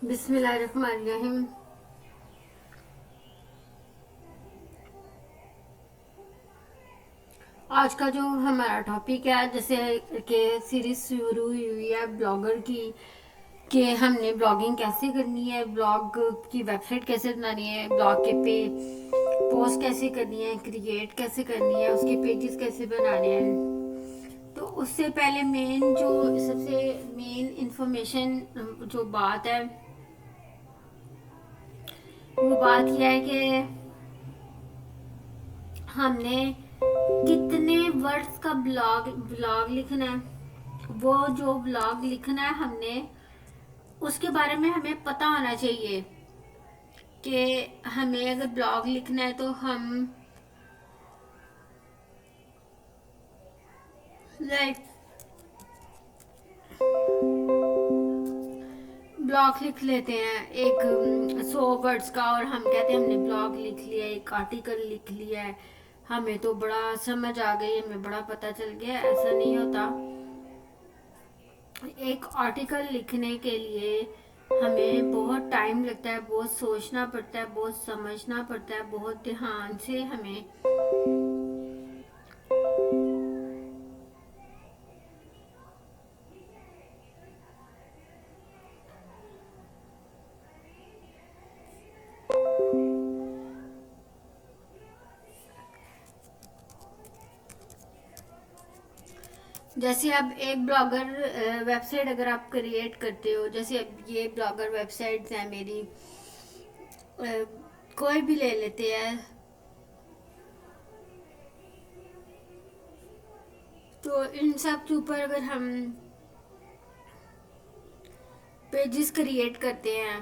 बिस्मिल्लाहिर्रहमानिर्रहीम। आज का जो हमारा टॉपिक है, जैसे कि सीरीज शुरू हुई है ब्लॉगर की, कि हमने ब्लॉगिंग कैसे करनी है, ब्लॉग की वेबसाइट कैसे बनानी है, ब्लॉग के पे पोस्ट कैसे करनी है, क्रिएट कैसे करनी है, उसके पेजेस कैसे बनाने हैं। तो उससे पहले जो सबसे मेन इंफॉर्मेशन जो बात है, वो बात यह है कि हमने कितने वर्ड्स का ब्लॉग ब्लॉग लिखना है। वो जो ब्लॉग लिखना है हमने, उसके बारे में हमें पता होना चाहिए कि हमें अगर ब्लॉग लिखना है तो हम लाइक ब्लॉग लिख लेते हैं एक 100 वर्ड्स का, और हम कहते हैं हमने ब्लॉग लिख लिया, एक आर्टिकल लिख लिया है, हमें तो बड़ा समझ आ गई, हमें बड़ा पता चल गया। ऐसा नहीं होता। एक आर्टिकल लिखने के लिए हमें बहुत टाइम लगता है, बहुत सोचना पड़ता है, बहुत समझना पड़ता है, बहुत ध्यान से हमें जैसे अब एक ब्लॉगर वेबसाइट अगर आप क्रिएट करते हो, जैसे अब ये ब्लॉगर वेबसाइट्स हैं मेरी, कोई भी ले लेते हैं, तो इन सब के ऊपर अगर हम पेजेस क्रिएट करते हैं,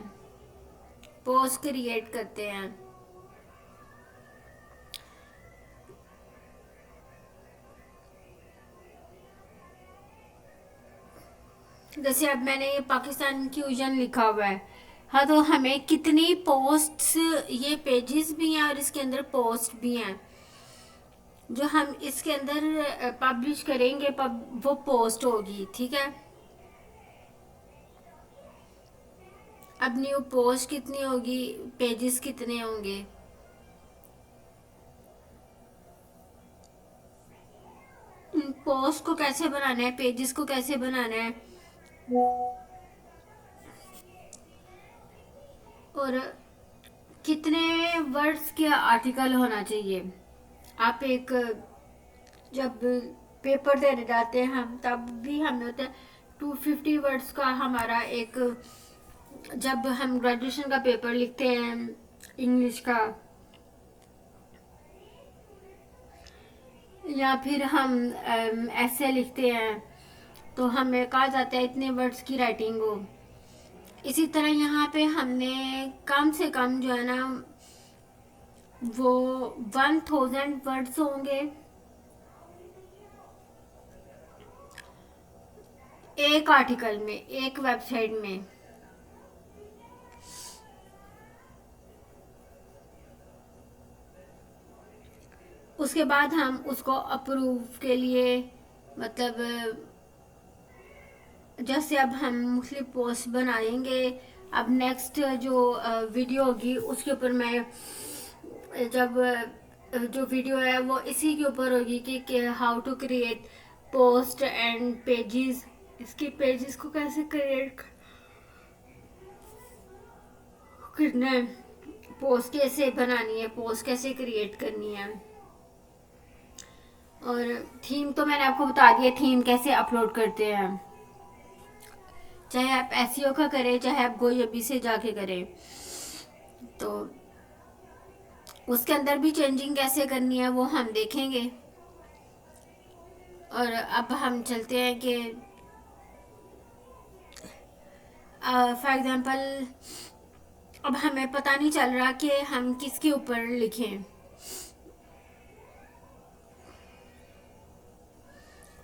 पोस्ट क्रिएट करते हैं, जैसे अब मैंने ये पाकिस्तान फ्यूजन लिखा हुआ है, हाँ, तो हमें कितनी पोस्ट्स, ये पेजेस भी हैं और इसके अंदर पोस्ट भी हैं जो हम इसके अंदर पब्लिश करेंगे, वो पोस्ट होगी, ठीक है। अब न्यू पोस्ट कितनी होगी, पेजेस कितने होंगे, पोस्ट को कैसे बनाना है, पेजेस को कैसे बनाना है, और कितने वर्ड्स के आर्टिकल होना चाहिए। आप एक जब पेपर देने जाते हैं हम, तब भी हमें होता है 250 वर्ड्स का हमारा एक, जब हम ग्रेजुएशन का पेपर लिखते हैं इंग्लिश का, या फिर हम ऐसे लिखते हैं, तो हमें कहा जाता है इतने वर्ड्स की राइटिंग हो। इसी तरह यहाँ पे हमने कम से कम जो है ना, वो 1000 वर्ड्स होंगे एक आर्टिकल में, एक वेबसाइट में। उसके बाद हम उसको अप्रूव के लिए, मतलब जैसे अब हम मुख्तलिफ पोस्ट बनाएंगे, अब नेक्स्ट जो वीडियो होगी उसके ऊपर मैं, जब जो वीडियो है वो इसी के ऊपर होगी कि how to create post and pages, इसकी पेजेस को कैसे क्रिएट करना है, पोस्ट कैसे बनानी है, पोस्ट कैसे क्रिएट करनी है। और थीम तो मैंने आपको बता दिया, थीम कैसे अपलोड करते हैं, चाहे आप एसईओ का करें, चाहे आप गोयबी से जाके करें, तो उसके अंदर भी चेंजिंग कैसे करनी है वो हम देखेंगे। और अब हम चलते हैं कि फॉर एग्जांपल अब हमें पता नहीं चल रहा कि हम किसके ऊपर लिखें,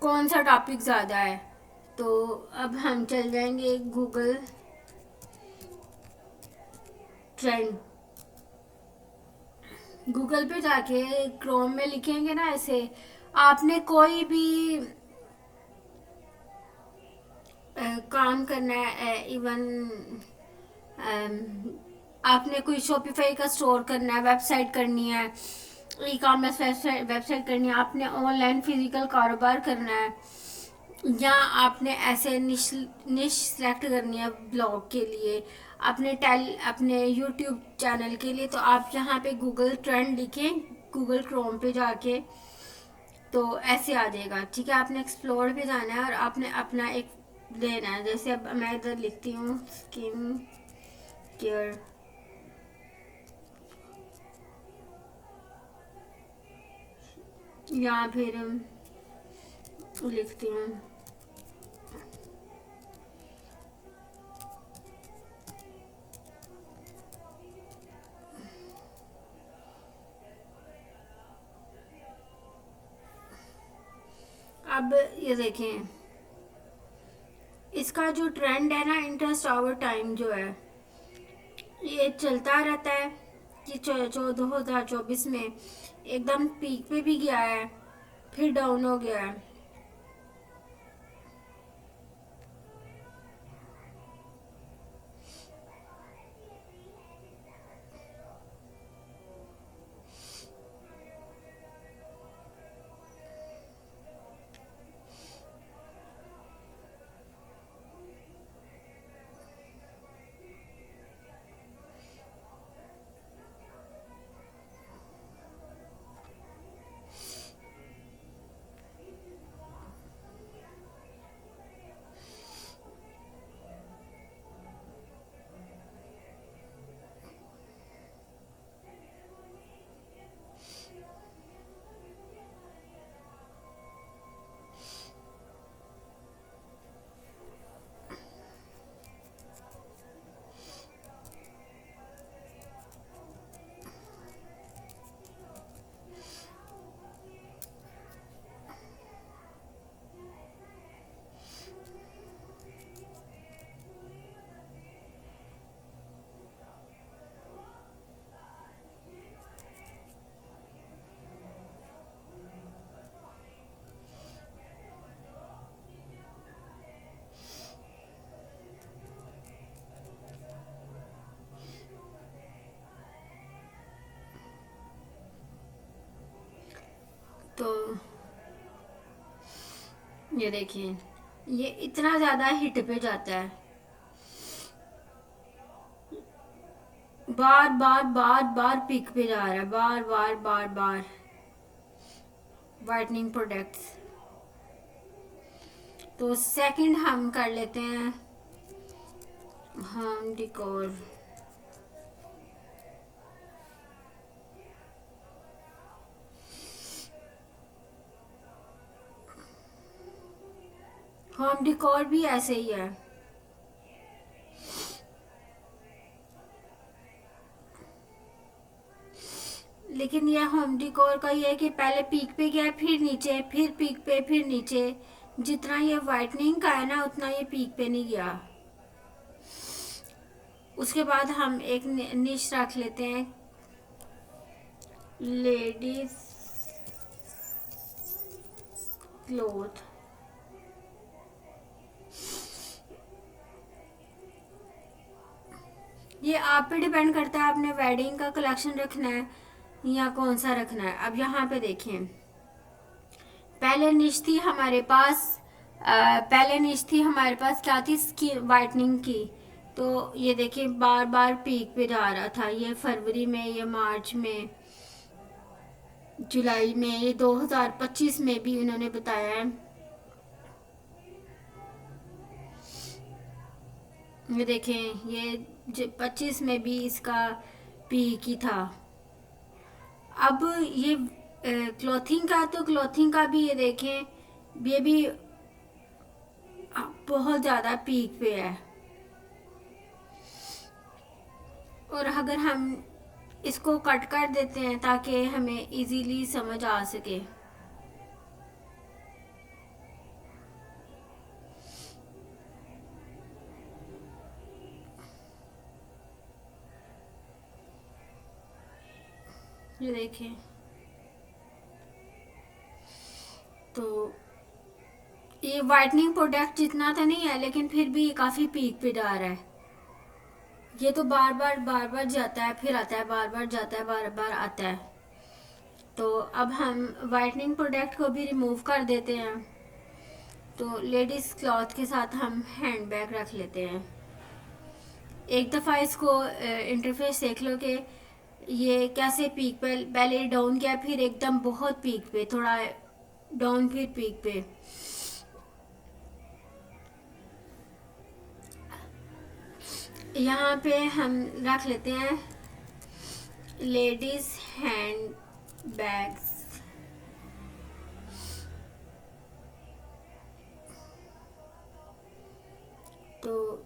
कौन सा टॉपिक ज़्यादा है। तो अब हम चल जाएंगे गूगल ट्रेंड, गूगल पे जाके क्रोम में लिखेंगे ना, ऐसे आपने कोई भी काम करना है, इवन आपने कोई शॉपिफाई का स्टोर करना है, वेबसाइट करनी है, ई कॉमर्स वेबसाइट करनी है, आपने ऑनलाइन फिजिकल कारोबार करना है, या आपने ऐसे निश निश सेलेक्ट करनी है ब्लॉग के लिए, अपने यूट्यूब चैनल के लिए, तो आप यहाँ पे गूगल ट्रेंड लिखें गूगल क्रोम पे जाके, तो ऐसे आ जाएगा। ठीक है, आपने एक्सप्लोर पे जाना है और आपने अपना एक लेना है। जैसे अब मैं इधर लिखती हूँ स्किन केयर, या फिर लिखती हूँ अब ये देखें, इसका जो ट्रेंड है ना, इंटरेस्ट ओवर टाइम जो है, ये चलता रहता है। ये 2024 में एकदम पीक पे भी गया है, फिर डाउन हो गया है। तो ये देखिए, ये इतना ज़्यादा हिट पे जाता है, बार बार बार बार पिक पे जा रहा है, बार बार बार बार। वाइटनिंग प्रोडक्ट्स, तो सेकंड हम कर लेते हैं होम डिकोर। होम डिकोर भी ऐसे ही है, लेकिन यह होम डिकोर का ये है कि पहले पीक पे गया, फिर नीचे, फिर पीक पे, फिर नीचे। जितना ये वाइटनिंग का है ना, उतना ये पीक पे नहीं गया। उसके बाद हम एक निश रख लेते हैं, लेडीज क्लोथ। ये आप पे डिपेंड करता है, आपने वेडिंग का कलेक्शन रखना है या कौन सा रखना है। अब यहाँ पे देखें, पहले निश थी हमारे पास, पहले निश थी हमारे पास क्या थी, स्किन वाइटनिंग की। तो ये देखिए बार बार पीक पे जा रहा था, ये फरवरी में, ये मार्च में, जुलाई में, ये 2025 में भी उन्होंने बताया है। ये देखें, ये 25 में भी इसका पीक ही था। अब ये क्लॉथिंग का, तो क्लॉथिंग का भी ये देखें, ये भी बहुत ज़्यादा पीक पे है। और अगर हम इसको कट कर देते हैं ताकि हमें इजीली समझ आ सके, ये देखें, तो ये वाइटनिंग प्रोडक्ट जितना तो नहीं है, लेकिन फिर भी ये काफ़ी पीक पे जा रहा है। ये तो बार बार जाता है, फिर आता है, बार बार जाता है, बार बार आता है। तो अब हम वाइटनिंग प्रोडक्ट को भी रिमूव कर देते हैं। तो लेडीज क्लॉथ के साथ हम हैंड बैग रख लेते हैं। एक दफ़ा इसको इंटरफेस देख लो कि ये कैसे पीक पे, पहले डाउन किया, फिर एकदम बहुत पीक पे, थोड़ा डाउन, फिर पीक पे। यहाँ पे हम रख लेते हैं लेडीज हैंड बैग्स। तो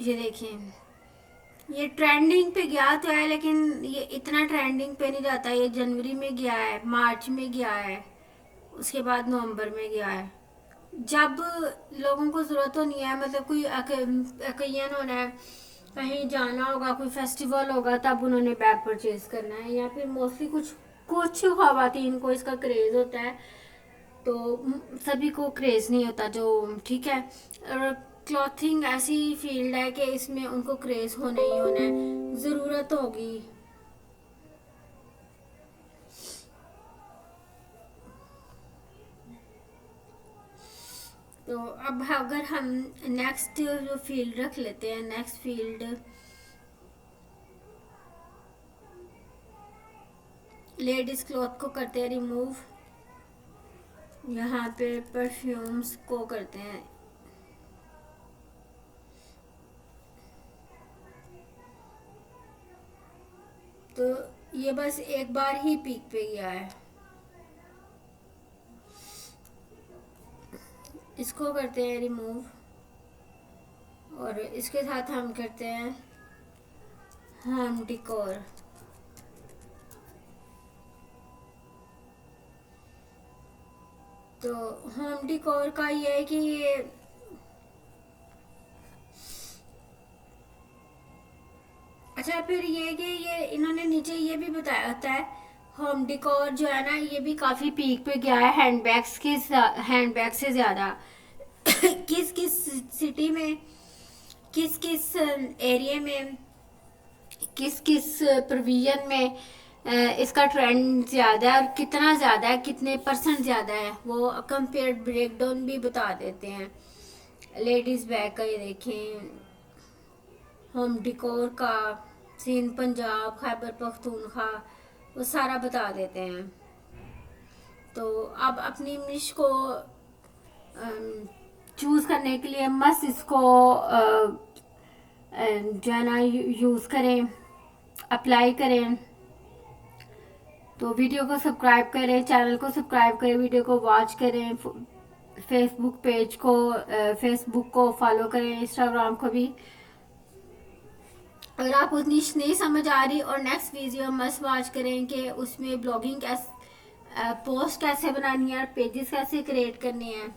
ये देखें, ये ट्रेंडिंग पे गया तो है, लेकिन ये इतना ट्रेंडिंग पे नहीं जाता। ये जनवरी में गया है, मार्च में गया है, उसके बाद नवंबर में गया है। जब लोगों को ज़रूरत होनी है, मतलब कोई ओकेजन होना है, कहीं जाना होगा, कोई फेस्टिवल होगा, तब उन्होंने बैग परचेज करना है। या फिर मोस्टली कुछ कुछ ख़वातीन को इसका क्रेज़ होता है, तो सभी को क्रेज़ नहीं होता, जो ठीक है। और क्लॉथिंग ऐसी फील्ड है कि इसमें उनको क्रेज़ होना ही होना है, ज़रूरत होगी। तो अब अगर हम नेक्स्ट जो फील्ड रख लेते हैं, नेक्स्ट फील्ड लेडीज क्लॉथ को करते हैं रिमूव। यहाँ पे परफ्यूम्स को करते हैं। तो ये बस एक बार ही पीक पे गया है, इसको करते हैं रिमूव। और इसके साथ हम करते हैं होम डिकोर। तो होम डिकोर का ये है कि ये अच्छा, फिर ये कि ये इन्होंने नीचे ये भी बताया होता है, होम डिकोर जो है ना, ये भी काफ़ी पीक पे गया है हैंडबैग से ज़्यादा। किस किस सिटी में, किस किस एरिया में, किस किस प्रोविजन में इसका ट्रेंड ज़्यादा है, और कितना ज़्यादा है, कितने परसेंट ज़्यादा है, वो कंपेयर ब्रेकडाउन भी बता देते हैं। लेडीज़ बैग का ये देखें, होम डिकोर का सिंध, पंजाब, खैबर पख्तूनख्वा, वो सारा बता देते हैं। तो अब अपनी निश को चूज़ करने के लिए मस्त इसको जो है ना यूज़ करें, अप्लाई करें। तो वीडियो को सब्सक्राइब करें, चैनल को सब्सक्राइब करें, वीडियो को वॉच करें, फेसबुक को फॉलो करें, इंस्टाग्राम को भी। अगर आप उतनी नहीं समझ आ रही, और नेक्स्ट वीडियो मस्ट वॉच करें कि उसमें ब्लॉगिंग कैसे, पोस्ट कैसे बनानी है, और पेजेस कैसे क्रिएट करने हैं।